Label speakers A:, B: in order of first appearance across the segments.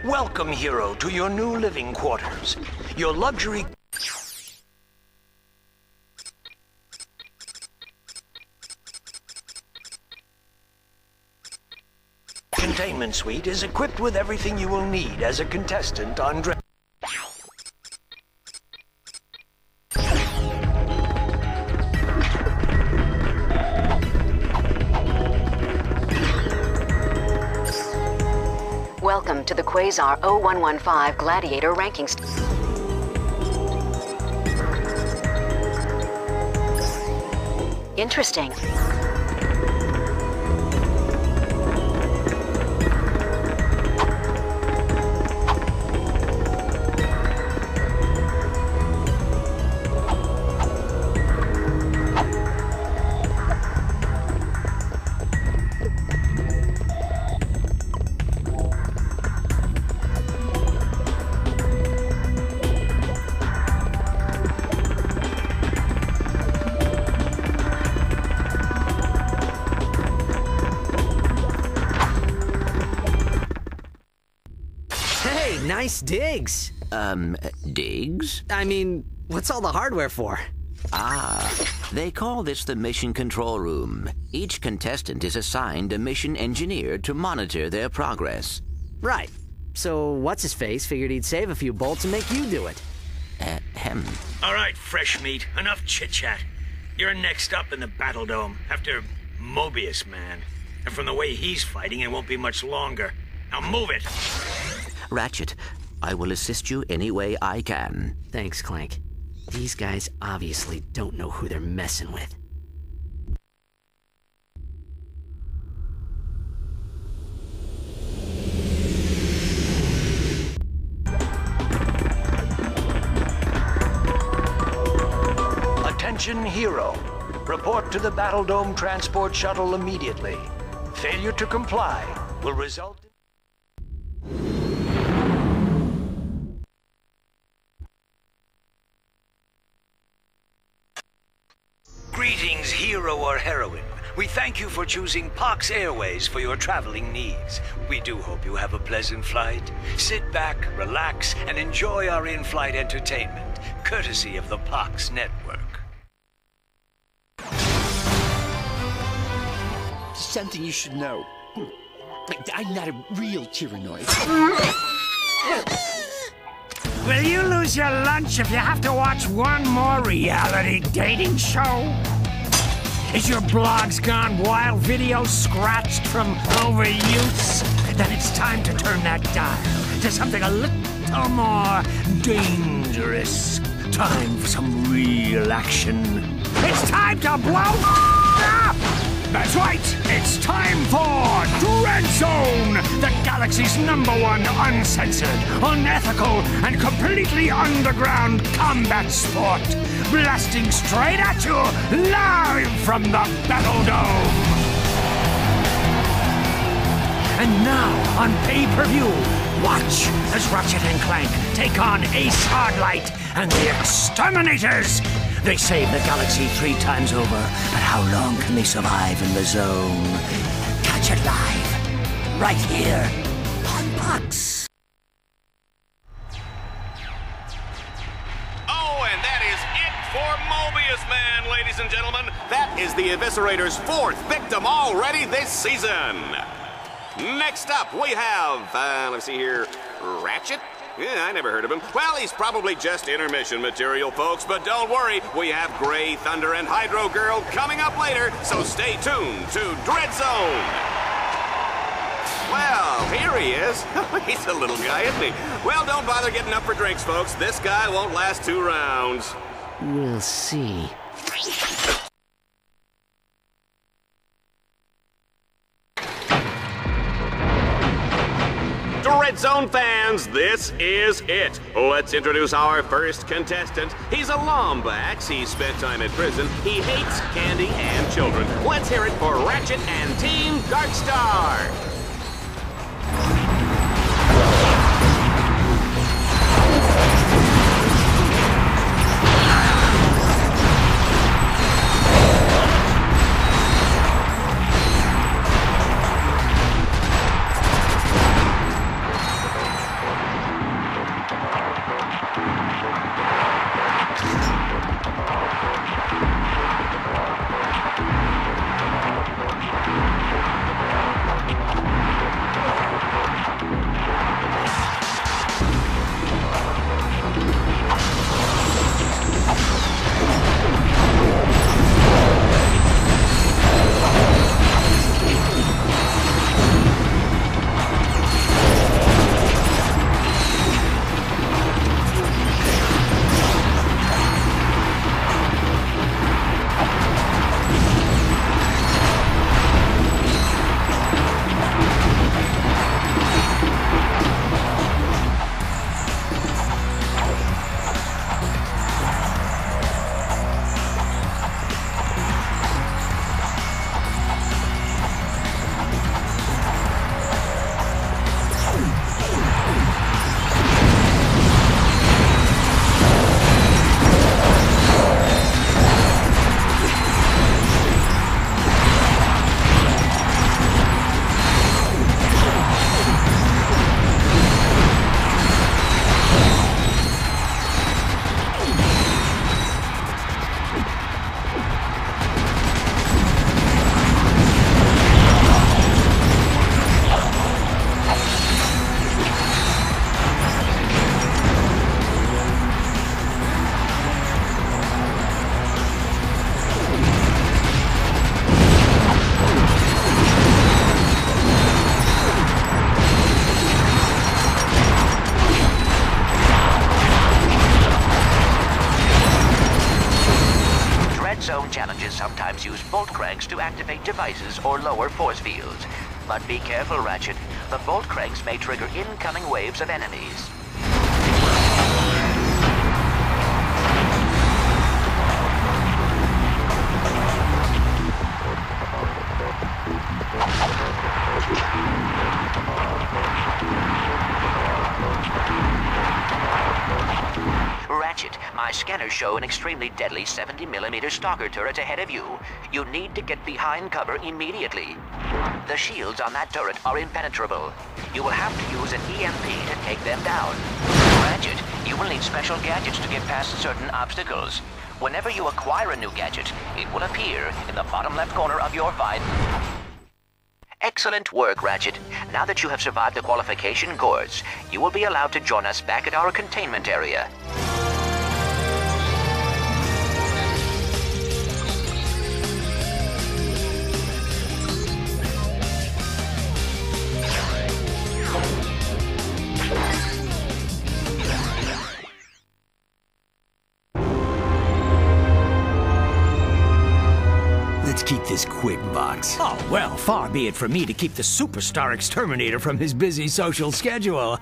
A: Welcome, hero, to your new living quarters. Your luxury containment suite is equipped with everything you will need as a contestant on
B: Welcome to the Quasar 0115 Gladiator ranking Interesting.
C: Nice digs.
D: Digs?
C: I mean, what's all the hardware for?
D: They call this the mission control room. Each contestant is assigned a mission engineer to monitor their progress.
C: Right. So what's-his-face figured he'd save a few bolts and make you do it.
A: All right, fresh meat. Enough chit-chat. You're next up in the Battledome, after Mobius Man. And from the way he's fighting, it won't be much longer. Now move it!
D: Ratchet, I will assist you any way I can.
C: Thanks, Clank. These guys obviously don't know who they're messing with.
A: Attention, hero. Report to the Battledome transport shuttle immediately. Failure to comply will result in... Greetings, hero or heroine. We thank you for choosing Pox Airways for your traveling needs. We do hope you have a pleasant flight. Sit back, relax, and enjoy our in-flight entertainment, courtesy of the Pox Network.
E: Something you should know. I'm not a real tyrannoid.
F: Will you lose your lunch if you have to watch one more reality dating show? Is your blogs gone wild, videos scratched from overuse? Then it's time to turn that dial to something a little more dangerous. Time for some real action. It's time to blow up! That's right, it's time for Dread Zone, the galaxy's #1 uncensored, unethical, and completely underground combat sport. Blasting straight at you, live from the Battledome. And now, on pay-per-view, watch as Ratchet and Clank take on Ace Hardlight and the Exterminators. They save the galaxy 3 times over, but how long can they survive in the zone? Catch it live, right here, on Pox.
G: Oh, and that is it for Mobius Man, ladies and gentlemen. That is the Eviscerator's 4th victim already this season. Next up, we have, let's see here, Ratchet? Yeah, I never heard of him. Well, he's probably just intermission material, folks, but don't worry, we have Grey Thunder and Hydro Girl coming up later, so stay tuned to Dread Zone. Well, here he is. He's a little guy, isn't he? Well, don't bother getting up for drinks, folks. This guy won't last 2 rounds.
C: We'll see.
G: Dread Zone fans, this is it. Let's introduce our first contestant. He's a Lombax. He spent time in prison. He hates candy and children. Let's hear it for Ratchet and Team Darkstar.
D: cranks to activate devices or lower force fields. But be careful, Ratchet. The bolt cranks may trigger incoming waves of enemies. Ratchet, my scanners show an extremely deadly 70mm stalker turret ahead of you. You need to get behind cover immediately. The shields on that turret are impenetrable. You will have to use an EMP to take them down. Ratchet, you will need special gadgets to get past certain obstacles. Whenever you acquire a new gadget, it will appear in the bottom left corner of your VIDE. Excellent work, Ratchet. Now that you have survived the qualification course, you will be allowed to join us back at our containment area.
E: Let's keep this quick, Vox.
F: Oh, well, far be it from me to keep the superstar exterminator from his busy social schedule.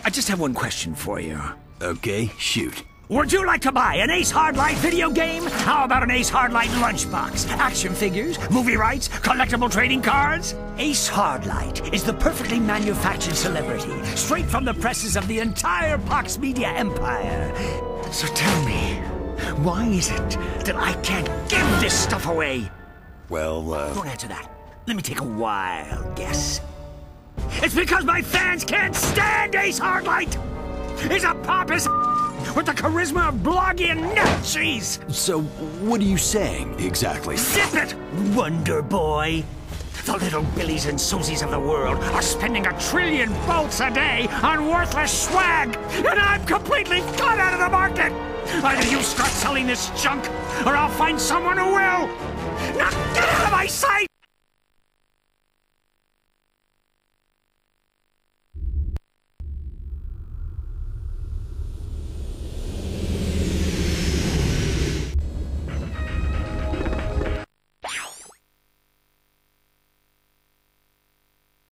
F: I just have one question for you.
E: Okay, shoot.
F: Would you like to buy an Ace Hardlight video game? How about an Ace Hardlight lunchbox? Action figures, movie rights, collectible trading cards? Ace Hardlight is the perfectly manufactured celebrity, straight from the presses of the entire Fox Media empire. So tell me, why is it that I can't give this stuff away?
E: Well,
F: Don't answer that. Let me take a wild guess. It's because my fans can't stand Ace Hardlight! He's a pompous with the charisma of blogging nut cheese!
E: so what are you saying, exactly?
F: Zip it, Wonder Boy! The little Billies and Susies of the world are spending 1 trillion bolts a day on worthless swag, and I'm completely cut out of the market! Either you start selling this junk, or I'll find someone who will! Now get out of my sight!